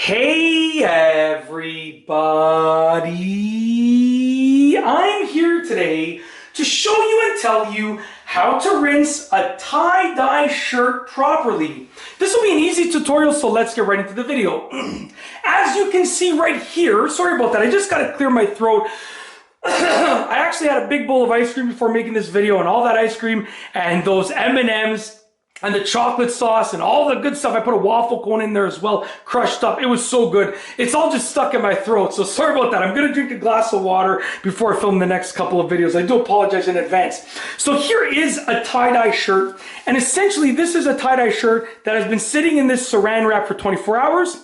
Hey everybody, I'm here today to show you and tell you how to rinse a tie-dye shirt properly. This will be an easy tutorial, so let's get right into the video. As you can see right here, sorry about that, I just gotta clear my throat. I actually had a big bowl of ice cream before making this video, and all that ice cream and those M&Ms and the chocolate sauce and all the good stuff. I put a waffle cone in there as well, crushed up. It was so good. It's all just stuck in my throat, so sorry about that. I'm gonna drink a glass of water before I film the next couple of videos. I do apologize in advance. So here is a tie-dye shirt, and essentially this is a tie-dye shirt that has been sitting in this saran wrap for 24 hours.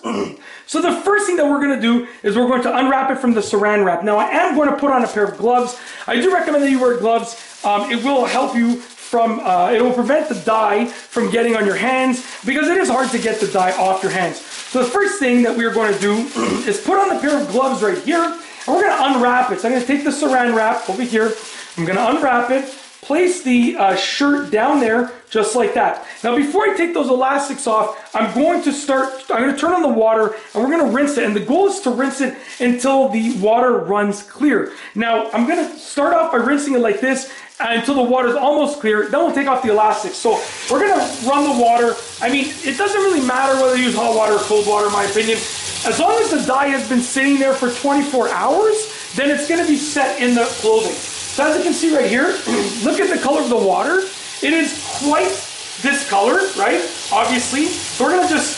So the first thing that we're gonna do is we're going to unwrap it from the saran wrap. Now I am going to put on a pair of gloves. I do recommend that you wear gloves. It will help you from, it will prevent the dye from getting on your hands, because it is hard to get the dye off your hands. So the first thing that we're going to do is put on the pair of gloves right here, and we're going to unwrap it. So I'm going to take the saran wrap over here, I'm going to unwrap it, place the shirt down there just like that. Now before I take those elastics off, I'm going to turn on the water and we're going to rinse it, and the goal is to rinse it until the water runs clear. Now I'm going to start off by rinsing it like this until the water is almost clear. Then we'll take off the elastics. So we're going to run the water. I mean, it doesn't really matter whether you use hot water or cold water in my opinion. As long as the dye has been sitting there for 24 hours, then it's going to be set in the clothing. So as you can see right here, look at the color of the water. It is quite discolored, right? Obviously. So we're going to just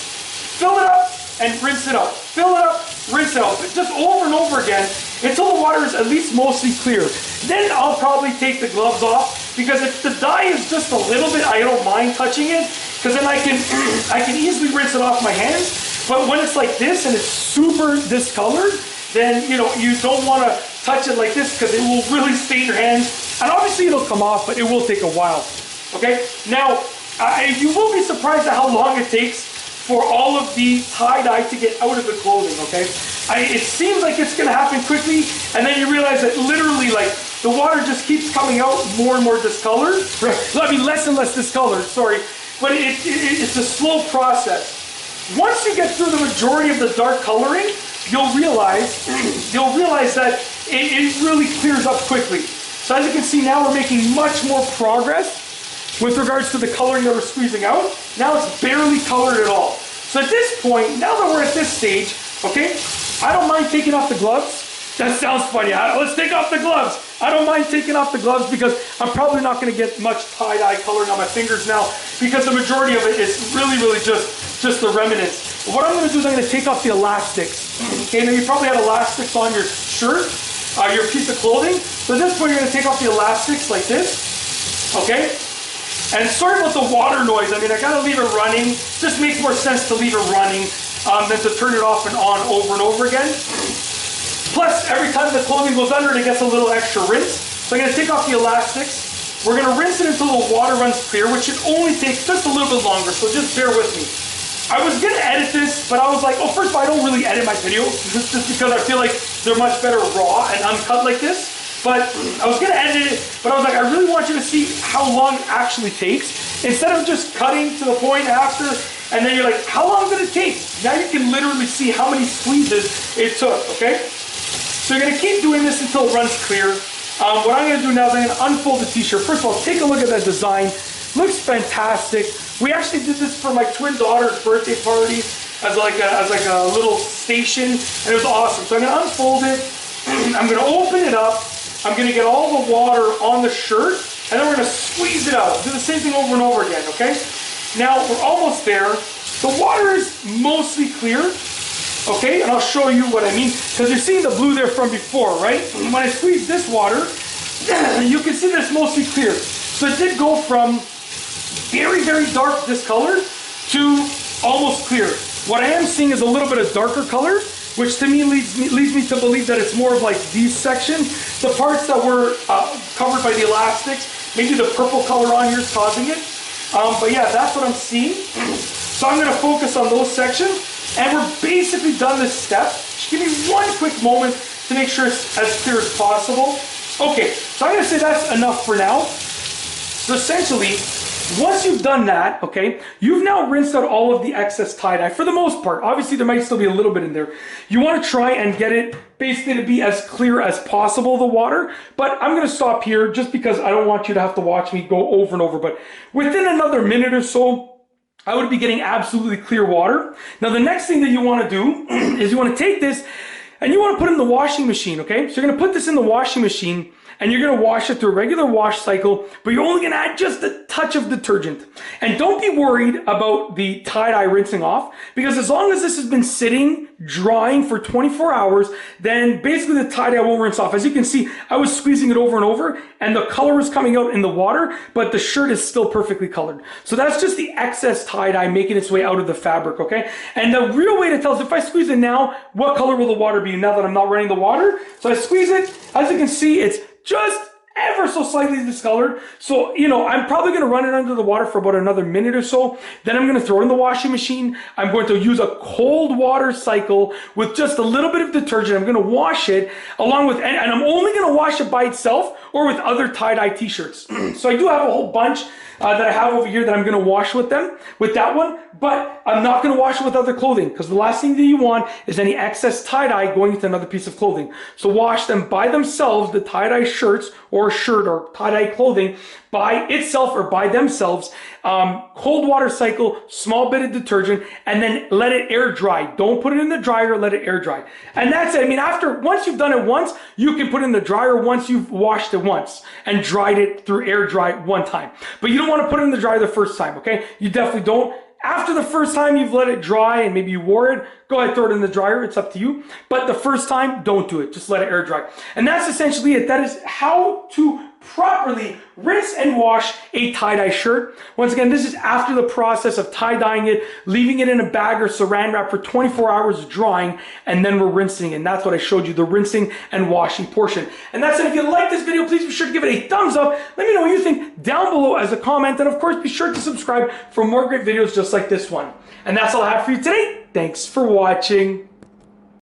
fill it up and rinse it out. Fill it up, rinse it out. Just over and over again until the water is at least mostly clear. Then I'll probably take the gloves off, because if the dye is just a little bit, I don't mind touching it, because then I can easily rinse it off my hands. But when it's like this and it's super discolored, then you don't want to touch it like this, because it will really stain your hands. And obviously it'll come off, but it will take a while. Okay, now you will be surprised at how long it takes for all of the tie-dye to get out of the clothing. Okay, it seems like it's going to happen quickly, and then you realize that literally, like, the water just keeps coming out more and more discolored. I mean, less and less discolored. Sorry, but it's a slow process. Once you get through the majority of the dark coloring, you'll realize that it really clears up quickly. So as you can see now, we're making much more progress with regards to the coloring that we're squeezing out. Now it's barely colored at all. So at this point, now that we're at this stage, okay, I don't mind taking off the gloves. That sounds funny. Let's take off the gloves. I don't mind taking off the gloves, because I'm probably not going to get much tie-dye coloring on my fingers now, because the majority of it is really just the remnants. But what I'm going to do is I'm going to take off the elastics. Okay, now you probably had elastics on your shirt, your piece of clothing. So at this point, you're going to take off the elastics like this. Okay? And sorry about the water noise. I mean, I gotta leave it running. It just makes more sense to leave it running than to turn it off and on over and over again. Plus, every time the clothing goes under it gets a little extra rinse. So I'm gonna take off the elastics. We're gonna rinse it until the water runs clear, which should only take just a little bit longer, so just bear with me. I was gonna edit this, but I was like, oh, first of all, I don't really edit my videos, just because I feel like they're much better raw and uncut like this. But I was going to edit it, but I was like, I really want you to see how long it actually takes, instead of just cutting to the point after, and then you're like, how long did it take? Now you can literally see how many squeezes it took, okay? So you're going to keep doing this until it runs clear. What I'm going to do now is I'm going to unfold the t-shirt. First of all, take a look at that design. Looks fantastic. We actually did this for my twin daughter's birthday party as like a little station, and it was awesome. So I'm going to unfold it. I'm going to open it up. I'm going to get all the water on the shirt, and then we're going to squeeze it out. Do the same thing over and over again, okay? Now, we're almost there. The water is mostly clear, okay? And I'll show you what I mean, because you're seeing the blue there from before, right? When I squeeze this water, you can see that it's mostly clear. So it did go from very, very dark discolored to almost clear. What I am seeing is a little bit of darker color, which to me leads me to believe that it's more of like these sections, the parts that were covered by the elastics. Maybe the purple color on here is causing it. But yeah, that's what I'm seeing. So I'm going to focus on those sections, and we're basically done this step. Just give me one quick moment to make sure it's as clear as possible. Okay, so I'm going to say that's enough for now. So essentially, Once you've done that, okay, you've now rinsed out all of the excess tie-dye for the most part. Obviously, there might still be a little bit in there. You want to try and get it basically to be as clear as possible, the water. But I'm going to stop here just because I don't want you to have to watch me go over and over. But within another minute or so, I would be getting absolutely clear water. Now, the next thing that you want to do is you want to take this and you want to put it in the washing machine, okay? So you're going to put this in the washing machine and you're going to wash it through a regular wash cycle, but you're only going to add just a touch of detergent. And don't be worried about the tie-dye rinsing off, because as long as this has been sitting, drying for 24 hours, then basically the tie-dye won't rinse off. As you can see, I was squeezing it over and over, and the color is coming out in the water, but the shirt is still perfectly colored. So that's just the excess tie-dye making its way out of the fabric, okay? And the real way to tell is if I squeeze it now, what color will the water be now that I'm not running the water? So I squeeze it. As you can see, it's just ever so slightly discolored. So, you know, I'm probably going to run it under the water for about another minute or so. Then I'm going to throw it in the washing machine. I'm going to use a cold water cycle with just a little bit of detergent. I'm going to wash it along with, and I'm only going to wash it by itself or with other tie-dye t-shirts. So I do have a whole bunch that I have over here that I'm going to wash with them, with that one, but I'm not going to wash it with other clothing, because the last thing that you want is any excess tie-dye going into another piece of clothing. So wash them by themselves, the tie-dye shirts or shirt or tie-dye clothing by itself or by themselves, cold water cycle, small bit of detergent, and then let it air dry. Don't put it in the dryer, let it air dry. And that's it. I mean, once you've done it once, you can put it in the dryer once you've washed it once and dried it through air dry one time. But you don't want to put it in the dryer the first time, okay? You definitely don't. After the first time you've let it dry and maybe you wore it, go ahead, throw it in the dryer. It's up to you. But the first time, don't do it. Just let it air dry. And that's essentially it. That is how to properly rinse and wash a tie-dye shirt. Once again, this is after the process of tie-dyeing it, leaving it in a bag or saran wrap for 24 hours drying, and then we're rinsing. And that's what I showed you, the rinsing and washing portion. And that's it. If you like this video, please be sure to give it a thumbs up. Let me know what you think down below as a comment. And of course, be sure to subscribe for more great videos just like this one. And that's all I have for you today. Thanks for watching.